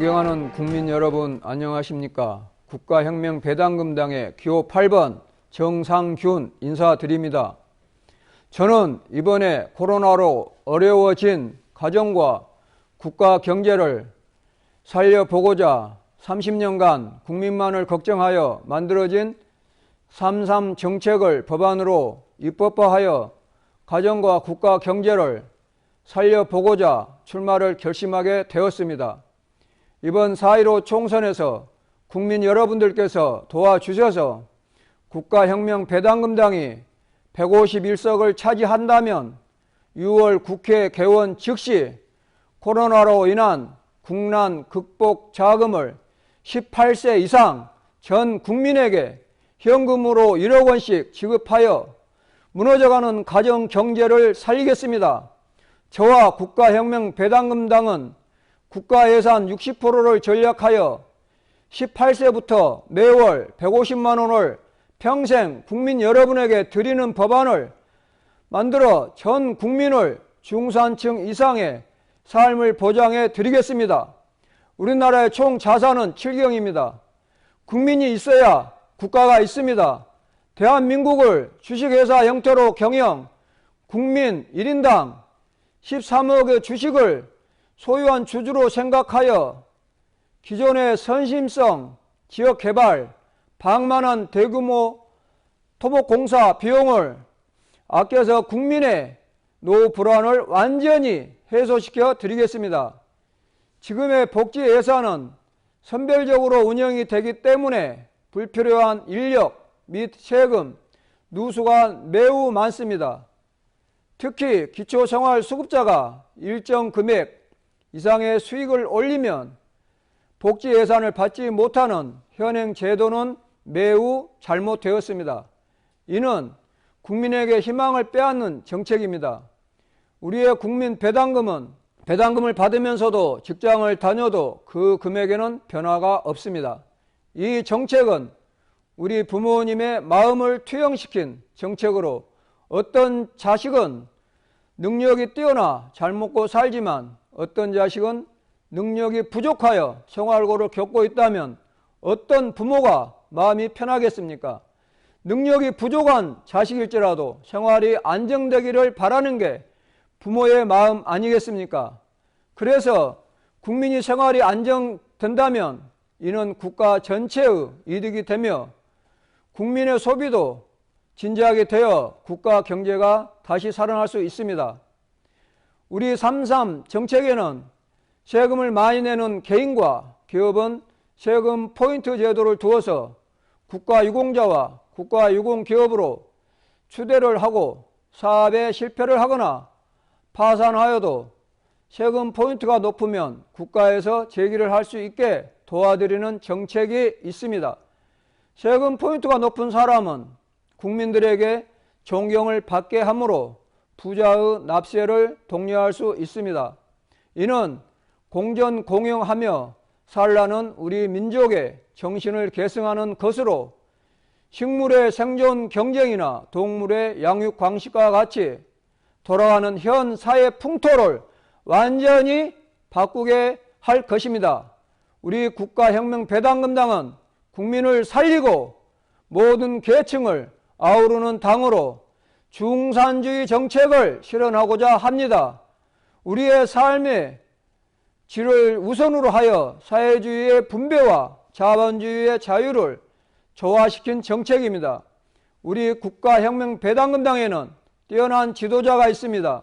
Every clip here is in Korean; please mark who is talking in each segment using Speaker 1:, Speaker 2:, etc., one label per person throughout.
Speaker 1: 존경하는 국민 여러분, 안녕하십니까? 국가혁명배당금당의 기호 8번 정상균 인사드립니다. 저는 이번에 코로나로 어려워진 가정과 국가 경제를 살려보고자 30년간 국민만을 걱정하여 만들어진 3.3 정책을 법안으로 입법화하여 가정과 국가 경제를 살려보고자 출마를 결심하게 되었습니다. 이번 4.15 총선에서 국민 여러분들께서 도와주셔서 국가혁명배당금당이 151석을 차지한다면 6월 국회 개원 즉시 코로나로 인한 국난 극복 자금을 18세 이상 전 국민에게 현금으로 1억 원씩 지급하여 무너져가는 가정 경제를 살리겠습니다. 저와 국가혁명배당금당은 국가예산 60%를 전략하여 18세부터 매월 150만 원을 평생 국민 여러분에게 드리는 법안을 만들어 전 국민을 중산층 이상의 삶을 보장해 드리겠습니다. 우리나라의 총 자산은 7경입니다. 국민이 있어야 국가가 있습니다. 대한민국을 주식회사 형태로 경영, 국민 1인당 13억의 주식을 소유한 주주로 생각하여 기존의 선심성 지역개발, 방만한 대규모 토목공사 비용을 아껴서 국민의 노후 불안을 완전히 해소시켜 드리겠습니다. 지금의 복지 예산은 선별적으로 운영이 되기 때문에 불필요한 인력 및 세금, 누수가 매우 많습니다. 특히 기초생활수급자가 일정 금액 이상의 수익을 올리면 복지 예산을 받지 못하는 현행 제도는 매우 잘못되었습니다. 이는 국민에게 희망을 빼앗는 정책입니다. 우리의 국민 배당금을 받으면서도 직장을 다녀도 그 금액에는 변화가 없습니다. 이 정책은 우리 부모님의 마음을 투영시킨 정책으로 어떤 자식은 능력이 뛰어나 잘 먹고 살지만 어떤 자식은 능력이 부족하여 생활고를 겪고 있다면 어떤 부모가 마음이 편하겠습니까? 능력이 부족한 자식일지라도 생활이 안정되기를 바라는 게 부모의 마음 아니겠습니까? 그래서 국민이 생활이 안정된다면 이는 국가 전체의 이득이 되며 국민의 소비도 진지하게 되어 국가 경제가 다시 살아날 수 있습니다. 우리 3.3 정책에는 세금을 많이 내는 개인과 기업은 세금 포인트 제도를 두어서 국가유공자와 국가유공기업으로 추대를 하고 사업에 실패를 하거나 파산하여도 세금 포인트가 높으면 국가에서 제기를 할 수 있게 도와드리는 정책이 있습니다. 세금 포인트가 높은 사람은 국민들에게 존경을 받게 하므로 부자의 납세를 독려할 수 있습니다. 이는 공전공영하며 살라는 우리 민족의 정신을 계승하는 것으로 식물의 생존 경쟁이나 동물의 양육 방식과 같이 돌아가는 현 사회 풍토를 완전히 바꾸게 할 것입니다. 우리 국가혁명배당금당은 국민을 살리고 모든 계층을 아우르는 당으로 중산주의 정책을 실현하고자 합니다. 우리의 삶의 질을 우선으로 하여 사회주의의 분배와 자본주의의 자유를 조화시킨 정책입니다. 우리 국가혁명배당금당에는 뛰어난 지도자가 있습니다.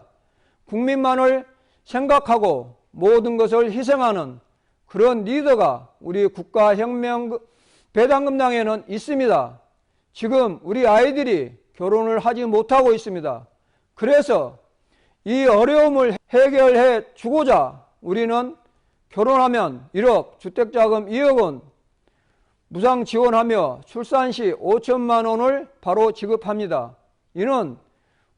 Speaker 1: 국민만을 생각하고 모든 것을 희생하는 그런 리더가 우리 국가혁명배당금당에는 있습니다. 지금 우리 아이들이 결혼을 하지 못하고 있습니다. 그래서 이 어려움을 해결해 주고자 우리는 결혼하면 1억, 주택자금 2억 원 무상 지원하며 출산 시 5천만 원을 바로 지급합니다. 이는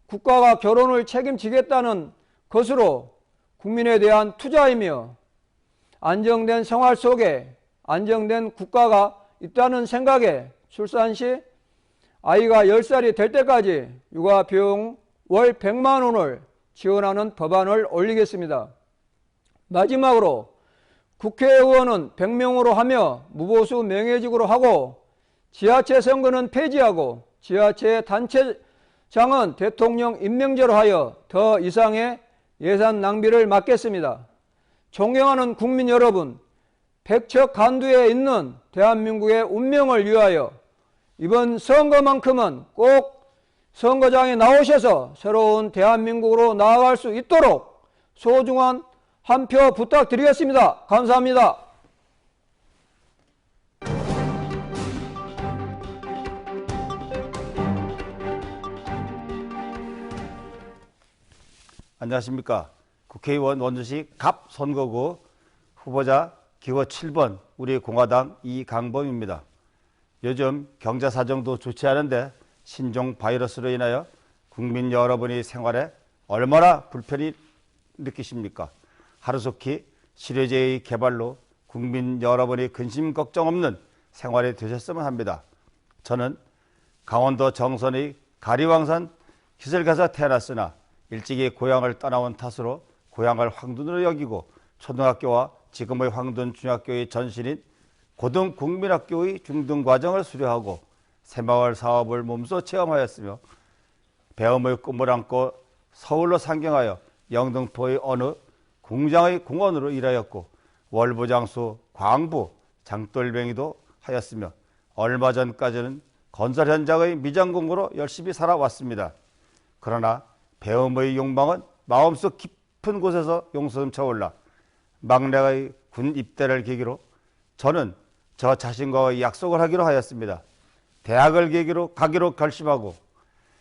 Speaker 1: 국가가 결혼을 책임지겠다는 것으로 국민에 대한 투자이며 안정된 생활 속에 안정된 국가가 있다는 생각에 출산 시 아이가 10살이 될 때까지 육아비용 월 100만 원을 지원하는 법안을 올리겠습니다. 마지막으로 국회의원은 100명으로 하며 무보수 명예직으로 하고 지자체 선거는 폐지하고 지자체 단체장은 대통령 임명제로 하여 더 이상의 예산 낭비를 막겠습니다. 존경하는 국민 여러분, 백척간두에 있는 대한민국의 운명을 위하여 이번 선거만큼은 꼭 선거장에 나오셔서 새로운 대한민국으로 나아갈 수 있도록 소중한 한 표 부탁드리겠습니다. 감사합니다.
Speaker 2: 안녕하십니까. 국회의원 원주시 갑 선거구 후보자 기호 7번 우리 공화당 이강범입니다. 요즘 경제 사정도 좋지 않은데 신종 바이러스로 인하여 국민 여러분이 생활에 얼마나 불편히 느끼십니까? 하루속히 치료제의 개발로 국민 여러분이 근심 걱정 없는 생활이 되셨으면 합니다. 저는 강원도 정선의 가리왕산 기슭에서 태어났으나 일찍이 고향을 떠나온 탓으로 고향을 황둔으로 여기고 초등학교와 지금의 황둔 중학교의 전신인 고등국민학교의 중등과정을 수료하고 새마을 사업을 몸소 체험하였으며 배움의 꿈을 안고 서울로 상경하여 영등포의 어느 공장의 공원으로 일하였고 월부장수, 광부, 장돌뱅이도 하였으며 얼마 전까지는 건설 현장의 미장공으로 열심히 살아왔습니다. 그러나 배움의 욕망은 마음속 깊은 곳에서 용솟음 올라 막내의 군 입대를 계기로 저는 저 자신과의 약속을 하기로 하였습니다. 대학을 계기로 가기로 결심하고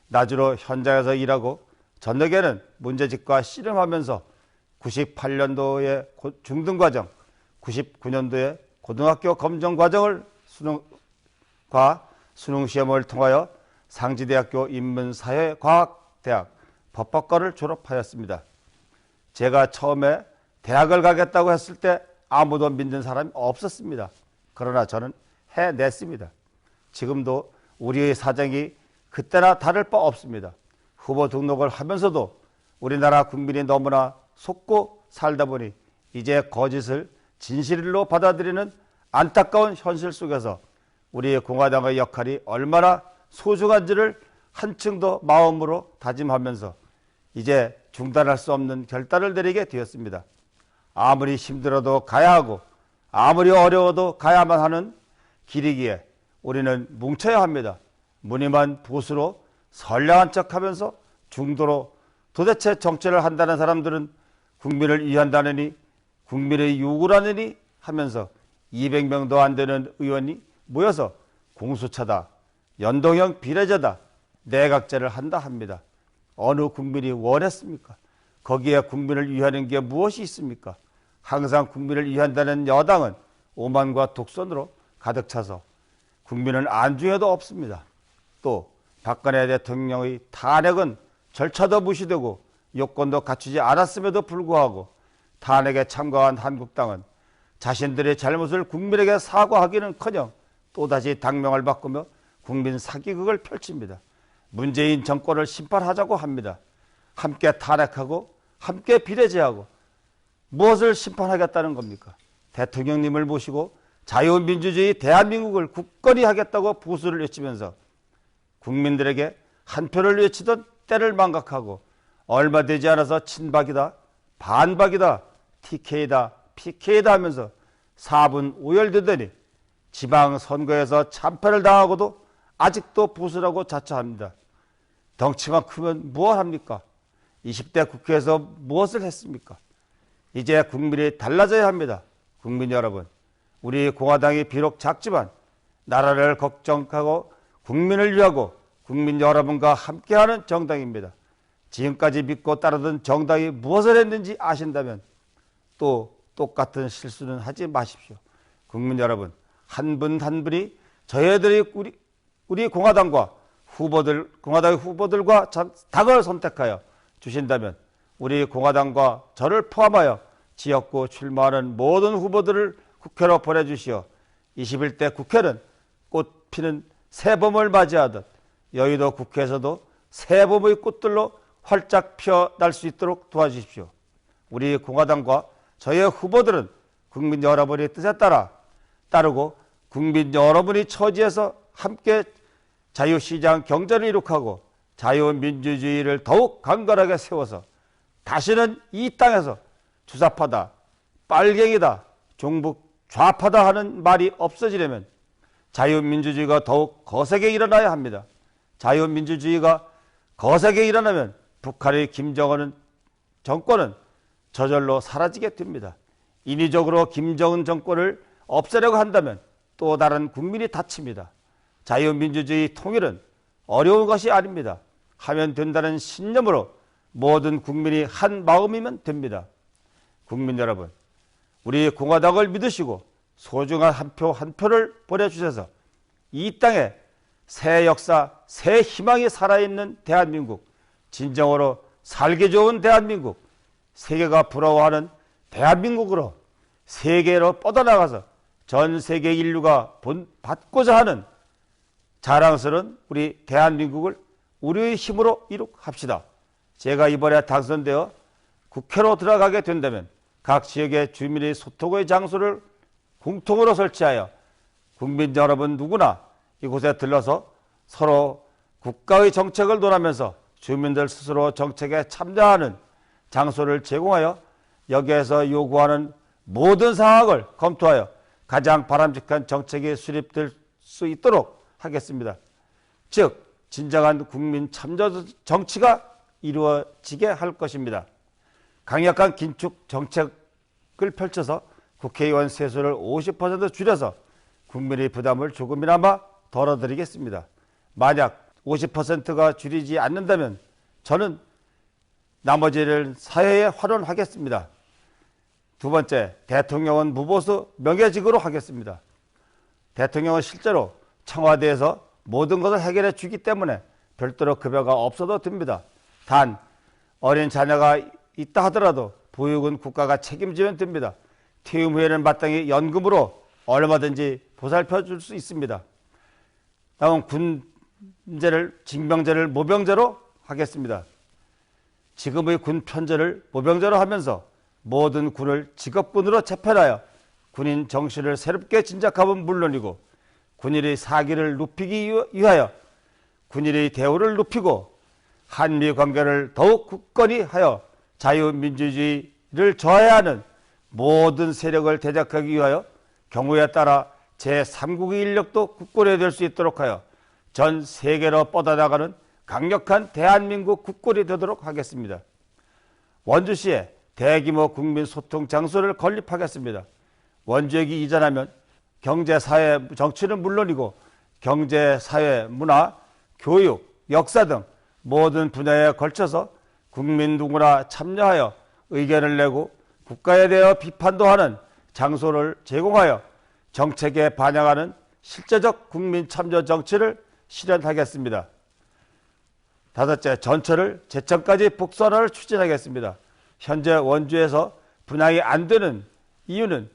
Speaker 2: 낮으로 현장에서 일하고 저녁에는 문제집과 씨름하면서 98년도에 중등과정, 99년도에 고등학교 검정과정을 수능시험을 통하여 상지대학교 인문사회과학대학 법학과를 졸업하였습니다. 제가 처음에 대학을 가겠다고 했을 때 아무도 믿는 사람이 없었습니다. 그러나 저는 해냈습니다. 지금도 우리의 사정이 그때나 다를 바 없습니다. 후보 등록을 하면서도 우리나라 국민이 너무나 속고 살다 보니 이제 거짓을 진실로 받아들이는 안타까운 현실 속에서 우리 공화당의 역할이 얼마나 소중한지를 한층 더 마음으로 다짐하면서 이제 중단할 수 없는 결단을 내리게 되었습니다. 아무리 힘들어도 가야 하고 아무리 어려워도 가야만 하는 길이기에 우리는 뭉쳐야 합니다. 무늬만 보수로 선량한 척하면서 중도로 도대체 정치를 한다는 사람들은 국민을 위한다느니 국민의 요구라느니 하면서 200명도 안 되는 의원이 모여서 공수처다, 연동형 비례제다, 내각제를 한다 합니다. 어느 국민이 원했습니까? 거기에 국민을 위하는 게 무엇이 있습니까? 항상 국민을 위한다는 여당은 오만과 독선으로 가득 차서 국민은 안중에도 없습니다. 또 박근혜 대통령의 탄핵은 절차도 무시되고 요건도 갖추지 않았음에도 불구하고 탄핵에 참가한 한국당은 자신들의 잘못을 국민에게 사과하기는커녕 또다시 당명을 바꾸며 국민 사기극을 펼칩니다. 문재인 정권을 심판하자고 합니다. 함께 탄핵하고 함께 비례제하고 무엇을 심판하겠다는 겁니까? 대통령님을 모시고 자유민주주의 대한민국을 굳건히 하겠다고 보수를 외치면서 국민들에게 한 표를 외치던 때를 망각하고 얼마 되지 않아서 친박이다, 반박이다, TK다, PK다 하면서 4분 오열되더니 지방선거에서 참패를 당하고도 아직도 보수라고 자처합니다. 덩치만 크면 뭘 합니까? 20대 국회에서 무엇을 했습니까? 이제 국민이 달라져야 합니다. 국민 여러분, 우리 공화당이 비록 작지만 나라를 걱정하고 국민을 위하고 국민 여러분과 함께하는 정당입니다. 지금까지 믿고 따르던 정당이 무엇을 했는지 아신다면 또 똑같은 실수는 하지 마십시오. 국민 여러분, 한 분 한 분이 저희들이 우리 공화당과 공화당의 후보들과 당을 선택하여 주신다면 우리 공화당과 저를 포함하여 지역구 출마하는 모든 후보들을 국회로 보내주시어 21대 국회는 꽃 피는 새봄을 맞이하듯 여의도 국회에서도 새봄의 꽃들로 활짝 피어날 수 있도록 도와주십시오. 우리 공화당과 저의 후보들은 국민 여러분의 뜻에 따르고 국민 여러분이 처지에서 함께 자유시장 경제를 이룩하고 자유민주주의를 더욱 강건하게 세워서 다시는 이 땅에서 주사파다, 빨갱이다, 종북 좌파다 하는 말이 없어지려면 자유민주주의가 더욱 거세게 일어나야 합니다. 자유민주주의가 거세게 일어나면 북한의 김정은 정권은 저절로 사라지게 됩니다. 인위적으로 김정은 정권을 없애려고 한다면 또 다른 국민이 다칩니다. 자유민주주의 통일은 어려운 것이 아닙니다. 하면 된다는 신념으로 모든 국민이 한 마음이면 됩니다. 국민 여러분, 우리 공화당을 믿으시고 소중한 한 표 한 표를 보내주셔서 이 땅에 새 역사, 새 희망이 살아있는 대한민국, 진정으로 살기 좋은 대한민국, 세계가 부러워하는 대한민국으로 세계로 뻗어나가서 전 세계 인류가 받고자 하는 자랑스러운 우리 대한민국을 우리의 힘으로 이룩합시다. 제가 이번에 당선되어 국회로 들어가게 된다면 각 지역의 주민의 소통의 장소를 공통으로 설치하여 국민 여러분 누구나 이곳에 들러서 서로 국가의 정책을 논하면서 주민들 스스로 정책에 참여하는 장소를 제공하여 여기에서 요구하는 모든 사항을 검토하여 가장 바람직한 정책이 수립될 수 있도록 하겠습니다. 즉 진정한 국민 참여 정치가 이루어지게 할 것입니다. 강력한 긴축 정책을 펼쳐서 국회의원 세수를 50% 줄여서 국민의 부담을 조금이나마 덜어드리겠습니다. 만약 50%가 줄이지 않는다면 저는 나머지를 사회에 활용하겠습니다. 두 번째, 대통령은 무보수 명예직으로 하겠습니다. 대통령은 실제로 청와대에서 모든 것을 해결해 주기 때문에 별도로 급여가 없어도 됩니다. 단 어린 자녀가 있다 하더라도 보육은 국가가 책임지면 됩니다. 퇴임 후에는 마땅히 연금으로 얼마든지 보살펴 줄 수 있습니다. 다음 군제를 징병제를 모병제로 하겠습니다. 지금의 군 편제를 모병제로 하면서 모든 군을 직업군으로 재편하여 군인 정신을 새롭게 진작하면 물론이고 군인의 사기를 높이기 위하여 군인의 대우를 높이고 한미 관계를 더욱 굳건히 하여 자유민주주의를 저해야 하는 모든 세력을 대적하기 위하여 경우에 따라 제3국의 인력도 국군이 될 수 있도록 하여 전 세계로 뻗어나가는 강력한 대한민국 국군이 되도록 하겠습니다. 원주시에 대규모 국민 소통 장소를 건립하겠습니다. 원주역이 이전하면 경제, 사회, 정치는 물론이고 경제, 사회, 문화, 교육, 역사 등 모든 분야에 걸쳐서 국민 누구나 참여하여 의견을 내고 국가에 대해 비판도 하는 장소를 제공하여 정책에 반영하는 실제적 국민 참여 정치를 실현하겠습니다. 다섯째, 전철을 제천까지 복선화를 추진하겠습니다. 현재 원주에서 분양이 안 되는 이유는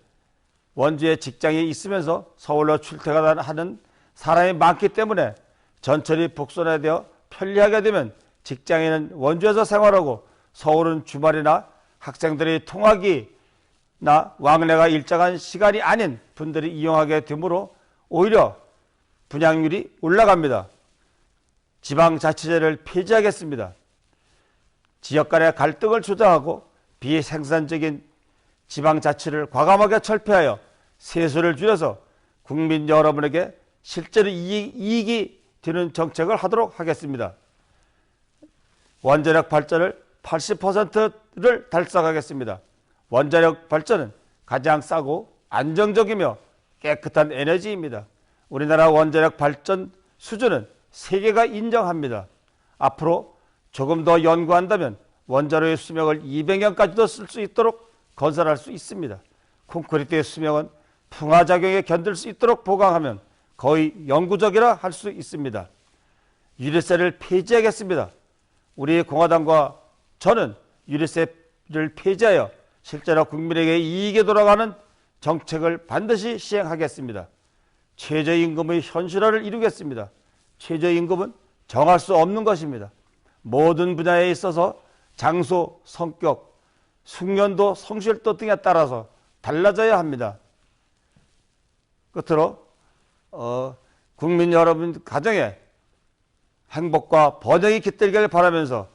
Speaker 2: 원주에 직장이 있으면서 서울로 출퇴근하는 사람이 많기 때문에 전철이 복선화되어 편리하게 되면 직장인은 원주에서 생활하고 서울은 주말이나 학생들이 통학이나 왕래가 일정한 시간이 아닌 분들이 이용하게 되므로 오히려 분양률이 올라갑니다. 지방자치제를 폐지하겠습니다. 지역 간의 갈등을 조장하고 비생산적인 지방자치를 과감하게 철폐하여 세수를 줄여서 국민 여러분에게 실제로 이익이 되는 정책을 하도록 하겠습니다. 원자력 발전을 80%를 달성하겠습니다. 원자력 발전은 가장 싸고 안정적이며 깨끗한 에너지입니다. 우리나라 원자력 발전 수준은 세계가 인정합니다. 앞으로 조금 더 연구한다면 원자로의 수명을 200년까지도 쓸 수 있도록 건설할 수 있습니다. 콘크리트의 수명은 풍화작용에 견딜 수 있도록 보강하면 거의 영구적이라 할 수 있습니다. 유류세를 폐지하겠습니다. 우리 공화당과 저는 유류세를 폐지하여 실제로 국민에게 이익이 돌아가는 정책을 반드시 시행하겠습니다. 최저임금의 현실화를 이루겠습니다. 최저임금은 정할 수 없는 것입니다. 모든 분야에 있어서 장소, 성격, 숙련도, 성실도 등에 따라서 달라져야 합니다. 끝으로 국민 여러분 가정에 행복과 번영이 깃들기를 바라면서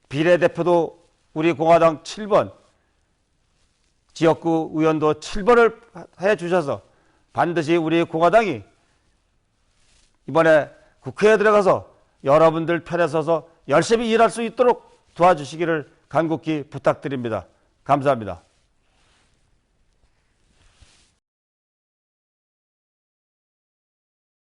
Speaker 2: 비례대표도 우리 공화당 7번, 지역구 의원도 7번을 해주셔서 반드시 우리 공화당이 이번에 국회에 들어가서 여러분들 편에 서서 열심히 일할 수 있도록 도와주시기를 간곡히 부탁드립니다. 감사합니다.